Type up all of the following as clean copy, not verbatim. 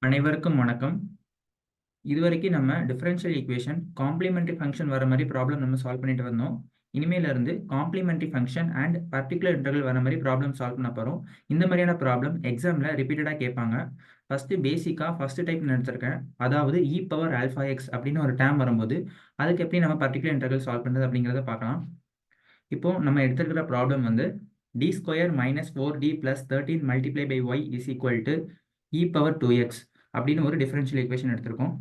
அனைவருக்கும் வணக்கம். இதுவரைக்கும் நம்ம டிஃபரன்ஷியல் ஈக்குவேஷன் காம்ப்ளிமெண்டரி ஃபங்க்ஷன் வர மாதிரி ப்ராப்ளம் நம்ம சால்வ் பண்ணிட்டு வந்தோம். இனிமேல இருந்து complementary function and particular interval வர மாதிரி ப்ராப்ளம் சால்வ் பண்ண போறோம். இந்த மாதிரியான ப்ராப்ளம் எக்ஸாம்ல ரிப்பீட்டடா கேட்பாங்க. ஃபர்ஸ்ட் பேசிக்கா ஃபர்ஸ்ட் டைப் எடுத்திருக்கேன். அதாவது e பவர் ஆல்ஃபா எக்ஸ் அப்படின்னு ஒரு டேர்ம் வரும்போது அதுக்கு எப்படி நம்ம பர்டிகுலர் இன்டர்வல் சால்வ் பண்ணுறது அப்படிங்கிறத பார்க்கலாம். இப்போ நம்ம எடுத்துக்கிற ப்ராப்ளம் வந்து d square minus 4d plus 13 multiply by y is equal to e power 2x அப்படின்னு ஒரு டிஃபரன்ஷியல் ஈக்குவேஷன் எடுத்திருக்கோம்.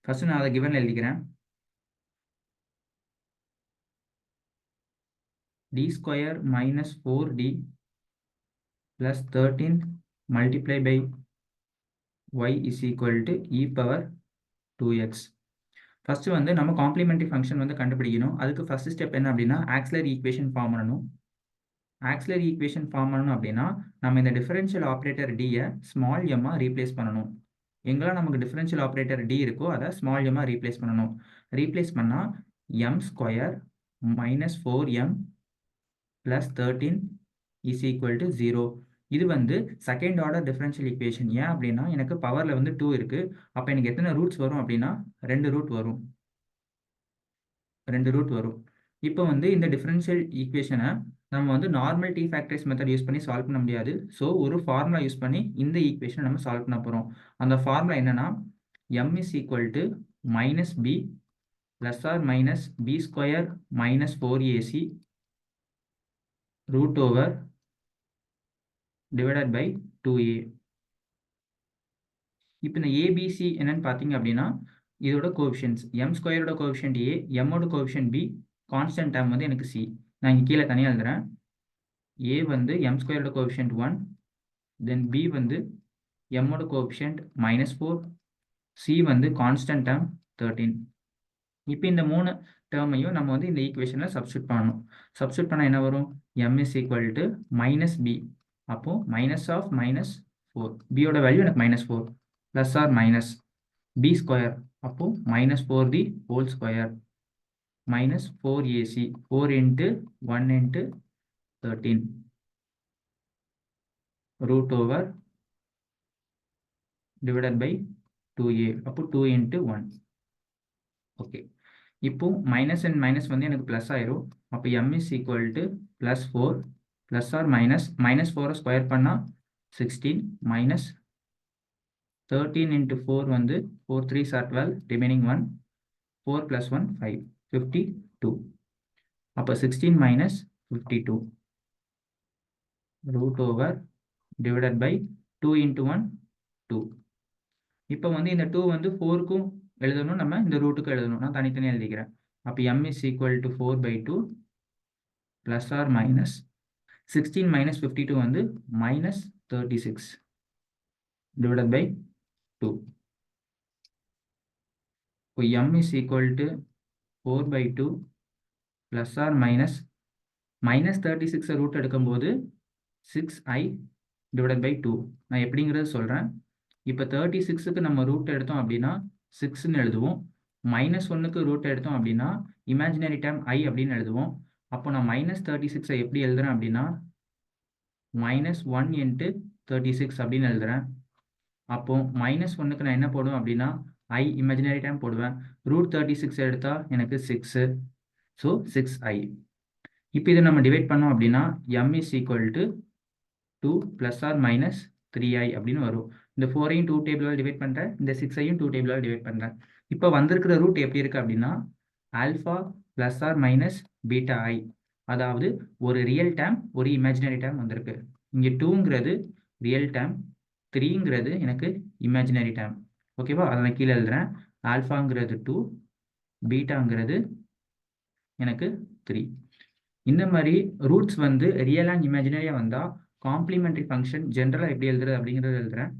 ஃபர்ஸ்ட் நான் அதை கிவன்ல எழுதிக்கிறேன். d square minus 4d plus 13 multiply by y is equal to e power 2x. First வந்து நம்ம complementary function வந்து கண்டுபிடிக்கணும். அதுக்கு ஃபர்ஸ்ட் ஸ்டெப் என்ன அப்படின்னா ஆக்சிலரி ஈக்குவேஷன் ஃபார்ம் பண்ணணும். ஆக்சிலரி ஈக்குவேஷன் ஃபார்ம் பண்ணணும் அப்படின்னா நம்ம இந்த டிஃபரன்ஷியல் ஆப்ரேட்டர் டியை ஸ்மால் எம்மா ரீப்ளேஸ் பண்ணணும். எங்கெல்லாம் நமக்கு டிஃபரன்ஷியல் ஆப்ரேட்டர் டி இருக்கோ அதை ஸ்மால் எம்மா ரீப்ளேஸ் பண்ணணும். ரீப்ளேஸ் பண்ணால் M square minus 4m plus 13 is equal to 0. இது வந்து செகண்ட் ஆர்டர் டிஃபரன்ஷியல் ஈக்குவேஷன். ஏன் அப்படின்னா எனக்கு பவரில் வந்து 2 இருக்கு. அப்போ எனக்கு எத்தனை ரூட்ஸ் வரும் அப்படின்னா 2 ரூட் வரும். 2 ரூட் வரும். இப்போ வந்து இந்த டிஃபரன்ஷியல் ஈக்குவேஷனை நம்ம வந்து normal D factors method use பண்ணி சால்வ் பண்ண முடியாது. ஸோ ஒரு ஃபார்முலா யூஸ் பண்ணி இந்த ஈக்குவேஷனை நம்ம சால்வ் பண்ண போகிறோம். அந்த ஃபார்முலா என்னன்னா m is equal to minus B plus or minus B square minus 4ac root over divided by 2a. இப்போ இந்த ஏபிசி என்னன்னு பார்த்தீங்க அப்படின்னா இதோட கோஎஃபிஷியன்ட்ஸ் எம் ஸ்கொயரோட கோஎஃபிஷியன்ட் ஏ, எம்மோட கோஎஃபிஷியன்ட் பி, கான்ஸ்டன்ட் டேர்ம் வந்து எனக்கு சி. நான் இங்கே கீழே தனியாக எழுதுறேன். ஏ வந்து எம் ஸ்கொயரோட கோஎஃபிஷியன்ட் 1, தென் பி வந்து எம்மோட கோஎஃபிஷியன்ட் மைனஸ் 4, சி வந்து கான்ஸ்டன்ட் டேர்ம் 13. இப்போ இந்த 3 டேர்மையும் நம்ம வந்து இந்த ஈக்குவேஷனில் சப்ஸ்டியூட் பண்ணணும். சப்ஸ்டியூட் பண்ணால் என்ன வரும்? M is equal to minus B. அப்போது மைனஸ் ஆஃப் மைனஸ் 4, பியோட வேல்யூ எனக்கு minus 4 plus or minus B square. அப்போது minus 4 the whole square minus 4ac 4 into 1 into 13 root over divided by 2a. அப்போ 2 into 1. Okay, இப்போ minus and minus வந்து எனக்கு plus ஆயிரும். அப்போ m is equal to plus 4 plus or minus minus 4 square பண்ணால் 16 minus 13 into 4 வந்து 4 3s are 12, remaining 1, 4 plus 1 5, 52. அப்போ 16 minus 52 root over divided by 2 into 1 2. இப்போ வந்து இந்த 2 வந்து 4க்கும் எழுதணும், நம்ம இந்த ரூட்டுக்கு எழுதணும். நான் தனித்தனியாக எழுதிக்கிறேன். அப்போ m is equal to 4/2 plus or minus 16 minus 52 வந்து minus 36 divided by 2. இப்போ m is equal to 4/2 plus or minus minus 36 root எடுக்கும்போது 6i divided by 2. நான் எப்படிங்கிறது சொல்கிறேன். இப்போ 36க்கு நம்ம ரூட் எடுத்தோம் அப்படின்னா 6ன்னு எழுதுவோம். மைனஸ் 1க்கு ரூட் எடுத்தோம் அப்படின்னா இமேஜினரி டேர்ம் i அப்படின்னு எழுதுவோம். அப்போ நான் மைனஸ் 36ஐ எப்படி எழுதுறேன் அப்படின்னா மைனஸ் 1 இன்ட்டு 36 அப்படின்னு எழுதுறேன். அப்போ மைனஸ் 1க்கு நான் என்ன போடுவேன் அப்படின்னா i இமேஜினரி டேர்ம் போடுவேன். ரூட் 36 எடுத்தா எனக்கு 6, ஸோ 6i. இப்போ இதை நம்ம டிவைட் பண்ணோம் அப்படின்னா m is equal to 2 plus or minus 3i அப்படின்னு வரும். இந்த 4ஐயும் 2 டேபிளால் டிவைட் பண்ணுறேன், இந்த 6ஐயும் 2 டேபிளால் டிவைட் பண்ணுறேன். இப்போ வந்திருக்கிற ரூட் எப்படி இருக்குது அப்படின்னா alpha plus or minus beta I. அதாவது ஒரு ரியல் டேர்ம் ஒரு இமேஜினரி டேர்ம் வந்திருக்கு. இங்கே 2ங்கிறது ரியல் டேர்ம், 3ங்கிறது எனக்கு இமேஜினரி டேர்ம். ஓகேவா? அதை நான் கீழே எழுதுறேன். ஆல்ஃபாங்கிறது 2, பீட்டாங்கிறது எனக்கு 3. இந்த மாதிரி ரூட்ஸ் வந்து ரியல் அண்ட் இமேஜினரியாக வந்தால் காம்ப்ளிமெண்டரி ஃபங்க்ஷன் ஜென்ரலாக எப்படி எழுதுறது அப்படிங்கிறது எழுதுறேன்.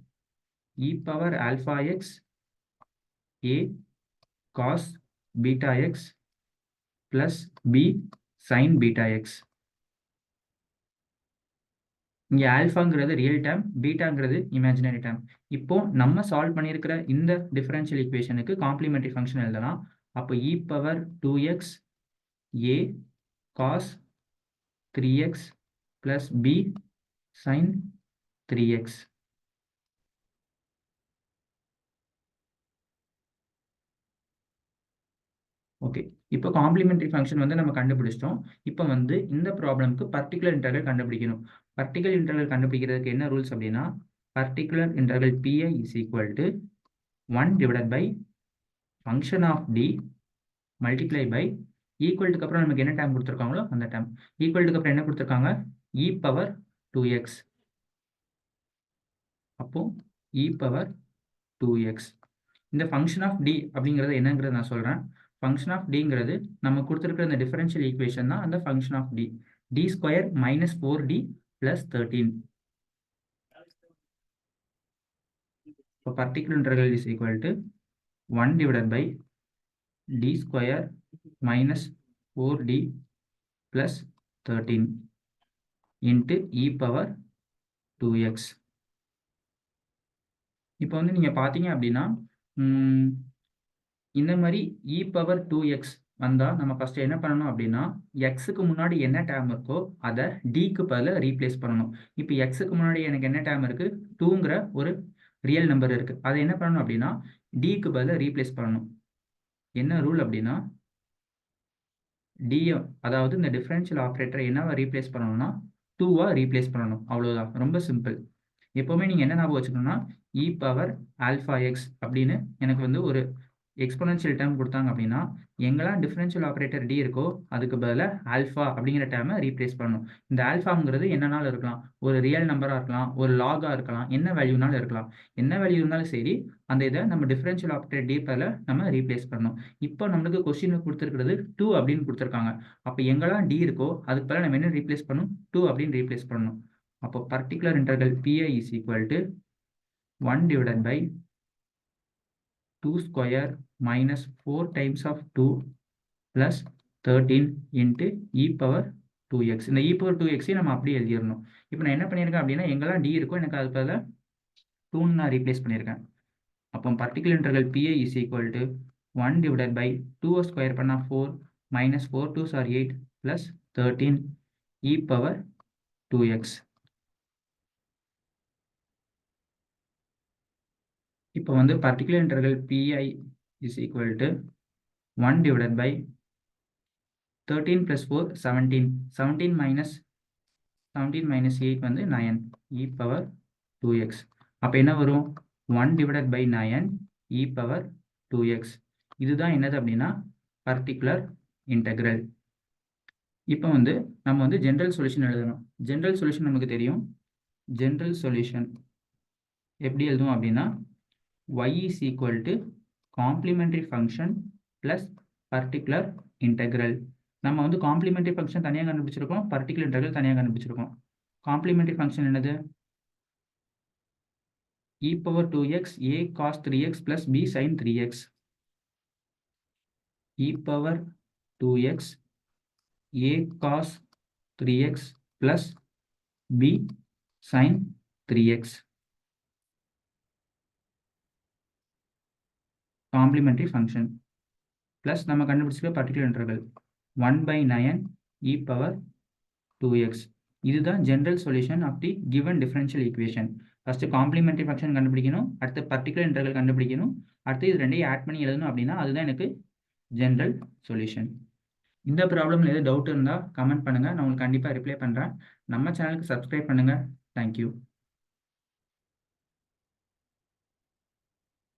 e power alpha X a cos beta x plus b sin beta x. இங்கே ஆல்ஃபாங்கிறது ரியல் டேர்ம், பீட்டாங்கிறது இமேஜினரி டேர்ம். இப்போ நம்ம சால்வ் பண்ணியிருக்கிற இந்த டிஃபரன்ஷியல் ஈக்குவேஷனுக்கு காம்ப்ளிமெண்டரி ஃபங்க்ஷன் எழுதலாம். அப்போ e power 2x a cos 3x plus b sin 3x. Okay, இப்போ complementary function வந்து நம்ம கண்டுபிடிச்சிட்டோம். இப்போ வந்து இந்த ப்ராப்ளம்க்கு பர்டிகுலர் இன்டர்வல் கண்டுபிடிக்கணும். பர்டிகுலர் இன்டர்வல் கண்டுபிடிக்கிறதுக்கு என்ன ரூல்ஸ் அப்படின்னா, particular interval PI is equal to 1 divided by function of D multiply by ஈக்குவல்ட்டுக்கு அப்புறம் நமக்கு என்ன டேர்ம் கொடுத்துருக்காங்களோ அந்த டேர்ம். ஈக்குவல்ட்டுக்கு அப்புறம் என்ன கொடுத்துருக்காங்க? e power 2x. அப்போ e பவர் 2x. இந்த ஃபங்க்ஷன் ஆஃப் டி அப்படிங்கிறது என்னங்கிறது நான் சொல்கிறேன். ஃபங்க்ஷன் ஆஃப் டிங்கிறது நம்ம கொடுத்துருக்கிற இந்த டிஃபரன்ஷியல் ஈக்குவேஷன் தான் அந்த function of D. D square minus 4d plus 13. இப்போ particular interval is equal to 1 divided by d square minus 4d plus 13 into e power 2x. இப்போ வந்து நீங்கள் பார்த்தீங்க அப்படின்னா இந்த மாதிரி e பவர் 2x வந்தால் நம்ம ஃபஸ்ட்டு என்ன பண்ணணும் அப்படின்னா, எக்ஸுக்கு முன்னாடி என்ன டேர்ம் இருக்கோ அதை டிக்கு பதில் ரீப்ளேஸ் பண்ணணும். இப்போ எக்ஸுக்கு முன்னாடி எனக்கு என்ன டேர்ம் இருக்குது? 2ங்கிற ஒரு ரியல் நம்பர் இருக்குது. அதை என்ன பண்ணணும் அப்படின்னா, டிக்கு பதில் ரீப்ளேஸ் பண்ணணும். என்ன ரூல் அப்படின்னா, டி அதாவது இந்த டிஃபரன்ஷியல் ஆப்ரேட்டரை என்னவா ரீப்ளேஸ் பண்ணணும்னா 2வா ரீப்ளேஸ் பண்ணணும். அவ்வளோதான், ரொம்ப சிம்பிள். எப்போவுமே நீங்கள் என்ன ஞாபகம் வச்சுக்கணும்னா, e பவர் ஆல்ஃபா எக்ஸ் அப்படின்னு எனக்கு வந்து ஒரு எக்ஸ்பொனன்ஷியல் டேர்ம் கொடுத்தாங்க அப்படின்னா, எங்கெல்லாம் டிஃபரன்ஷியல் ஆப்ரேட்டர் டி இருக்கோ அதுக்கு பதிலாக ஆல்ஃபா அப்படிங்கிற டேர்மை ரீப்ளேஸ் பண்ணணும். இந்த ஆல்ஃபாங்கிறது என்னனாலும் இருக்கலாம், ஒரு ரியல் நம்பராக இருக்கலாம், ஒரு லாகாக இருக்கலாம், என்ன வேல்யூனாலும் இருக்கலாம். என்ன வேல்யூ இருந்தாலும் சரி, அந்த இதை நம்ம டிஃபரன்ஷியல் ஆப்ரேட்டர் டி பதில் நம்ம ரீப்ளேஸ் பண்ணணும். இப்போ நம்மளுக்கு கொஸ்டின் கொடுத்துருக்கிறது 2 அப்படின்னு கொடுத்துருக்காங்க. அப்போ எங்கெல்லாம் டி இருக்கோ அதுக்கு பதிலாக நம்ம என்ன ரீப்ளேஸ் பண்ணணும்? 2 அப்படின்னு ரீப்ளேஸ் பண்ணணும். அப்போ particular interval PI is equal to 1 divided by 2 square minus 4 times of 2 plus 13 into e power 2x. இந்த e power 2x நம்ம அப்படியே எழுதிடணும். இப்போ நான் என்ன பண்ணியிருக்கேன் அப்படின்னா, எங்கெல்லாம் d இருக்கோ எனக்கு அது பதிலாக 2 நான் ரீப்ளேஸ் பண்ணியிருக்கேன். அப்போ particular interval PI is equal to 1 divided by 2 square பண்ணால் 4 minus 4 2s are 8 plus 13 e power 2x. இப்போ வந்து particular interval PI is equal to 1 divided by 13 plus 4 17. 17 minus 8 வந்து 9 e power 2x. அப்போ என்ன வரும்? 1 divided by 9 e power 2x. இதுதான் என்னது அப்படின்னா பர்டிகுலர் இன்டெக்ரல். இப்போ வந்து நம்ம வந்து ஜென்ரல் சொல்யூஷன் எழுதணும். ஜென்ரல் சொல்யூஷன் நமக்கு தெரியும். ஜென்ரல் சொல்யூஷன் எப்படி எழுதுவோம் அப்படின்னா, y is equal to complementary function plus particular integral. நம்ம வந்து காம்ப்ளிமெண்டரி ஃபங்க்ஷன் தனியாக கண்டுபிடிச்சிருக்கோம், பர்டிகுலர் இன்டெக்ரல் தனியாக கண்டுபிடிச்சிருக்கோம். காம்ப்ளிமெண்டரி ஃபங்க்ஷன் என்னது? e power 2x a cos 3x plus b sin 3x. e power 2x a cos 3x plus b sin 3x. Complementary function plus நம்ம கண்டுபிடிச்சிருக்க particular integral 1 by 9 e power 2x. இதுதான் general solution of the given differential equation. First complementary function கண்டுபிடிக்கணும், அடுத்து particular integral கண்டுபிடிக்கணும், அடுத்து இது ரெண்டையும் add பண்ணி எழுதணும். அப்படின்னா அதுதான் எனக்கு ஜென்ரல் சொல்யூஷன். இந்த ப்ராப்ளமில் எது டவுட் இருந்தால் கமெண்ட் பண்ணுங்கள், நான் உங்களுக்கு கண்டிப்பாக ரிப்ளை பண்ணுறேன். நம்ம சேனலுக்கு சப்ஸ்கிரைப் பண்ணுங்கள். தேங்க்யூ.